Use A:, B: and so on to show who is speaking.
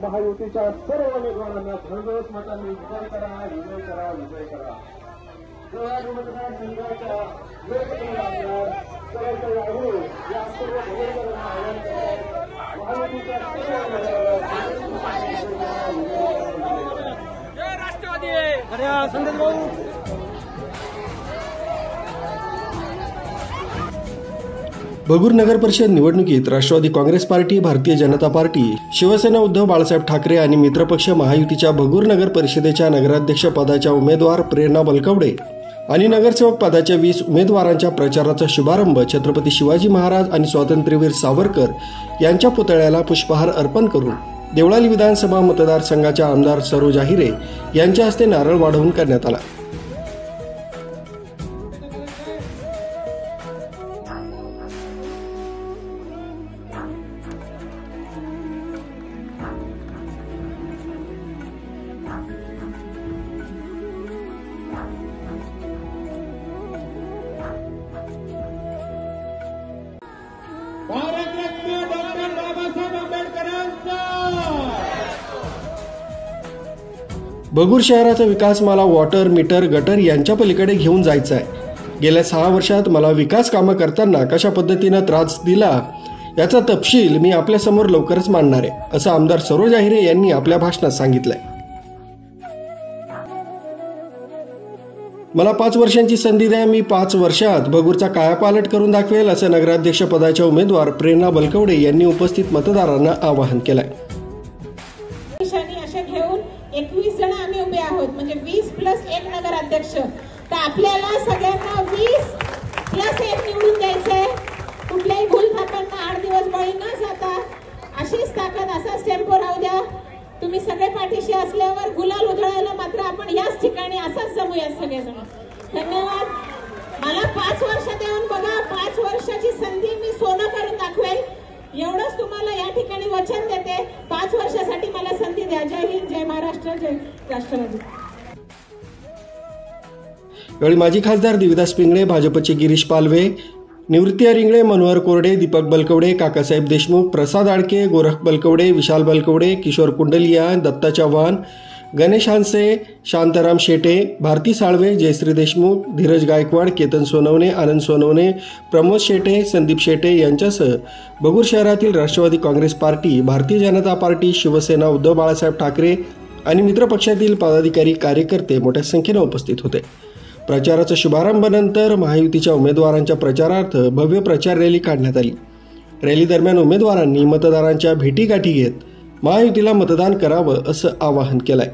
A: महायुतीच्या सर्व उमेदवारांना घरघोस मतांनी विजय करा, विजय करा, विजय करा. जळगाव मतदारसंघाच्या लोकप्रिय आमदार सरळ राहू या सर्व उमेदवारांना आवाहन करतात. महायुतीच्या सर्व
B: जय राष्ट्रवादी. अरे संदेश भाऊ.
C: भगूर नगर परिषद निवडणुकीत राष्ट्रवादी काँग्रेस पार्टी, भारतीय जनता पार्टी, शिवसेना उद्धव बाळासाहेब ठाकरे आणि मित्रपक्ष महायुतीच्या भगूर नगर परिषदेच्या नगराध्यक्ष पदाच्या उमेदवार प्रेरणा बलकवडे आणि नगरसेवक पदाच्या 20 उमेदवारांच्या प्रचाराचा शुभारंभ छत्रपती शिवाजी महाराज आणि स्वातंत्र्यवीर सावरकर यांच्या पुतळ्याला पुष्पहार अर्पण करून देवळाली विधानसभा मतदारसंघाच्या आमदार सरोज आहिरे यांच्या हस्ते नारळ वाढवून करण्यात आला.
A: भारतरत्न डॉक्टर बाबासाहेब आंबेडकरांचा.
C: भगूर शहराचा विकास मला वॉटर, मीटर, गटर यांच्या पलीकडे घेऊन जायचा आहे. गेल्या 6 वर्षात मला विकास कामं करताना कशा पद्धतीनं त्रास दिला याचा तपशील मी आपल्यासमोर लवकरच मांडणार आहे, असं आमदार सरोज आहिरे यांनी आपल्या भाषणात सांगितलंय. मला 5 वर्षांची संधी द्या, मी 5 वर्षात भगूरचा कायापालट करून दाखवेल, असं नगराध्यक्ष पदाच्या उमेदवार प्रेरणा बलकवडे यांनी उपस्थित मतदारांना आवाहन केलंय.
D: अशा घेऊन 21 जण आम्ही उभे आहोत, म्हणजे 20+1 नगराध्यक्ष. तर आपल्याला सगळ्यांना 20+1 निवडून द्यायचंय. कुठल्याही भूल थापांना 8 दिवस बळी न जाता अशीच ताकद, असाच टेम्पो राहू द्या. तुम्ही सगळे पाठीशी असल्यावर गुलाल उधळायला मात्र आपण याच ठिकाणी असाच जमूया सगळेजण. धन्यवाद. मला 5 वर्ष देऊन बघा, 5 वर्षाची संधी मी सोनं करून दाखवेल, एवढंच तुम्हाला या ठिकाणी वचन देते. 5 वर्षासाठी मला संधी द्या. जय हिंद, जय महाराष्ट्र, जय राष्ट्रवादी.
C: यावेळी माजी खासदार देविदास पिंगळे, भाजपचे गिरीश पालवे, निवृत्ती रिंगळे, मनोहर कोरडे, दीपक बलकवडे, काकासाहेब देशमुख, प्रसाद आडके, गोरख बलकवडे, विशाल बलकवडे, किशोर कुंडलिया, दत्ता चव्हाण, गणेश हानसे, शांताराम शेटे, भारती साळवे, जयश्री देशमुख, धीरज गायकवाड, केतन सोनवणे, आनंद सोनवणे, प्रमोद शेटे, संदीप शेटे यांच्यासह भगूर शहरातील राष्ट्रवादी काँग्रेस पार्टी, भारतीय जनता पार्टी, शिवसेना उद्धव बाळासाहेब ठाकरे आणि मित्रपक्षातील पदाधिकारी, कार्यकर्ते मोठ्या संख्येने उपस्थित होते. प्रचाराचा शुभारंभानंतर महायुतीच्या उमेदवारांच्या प्रचारार्थ भव्य प्रचार रॅली काढण्यात आली. रॅली दरम्यान उमेदवारांनी मतदारांच्या भेटीगाठी घेत महायुतीला मतदान करावं असं आवाहन केलंय.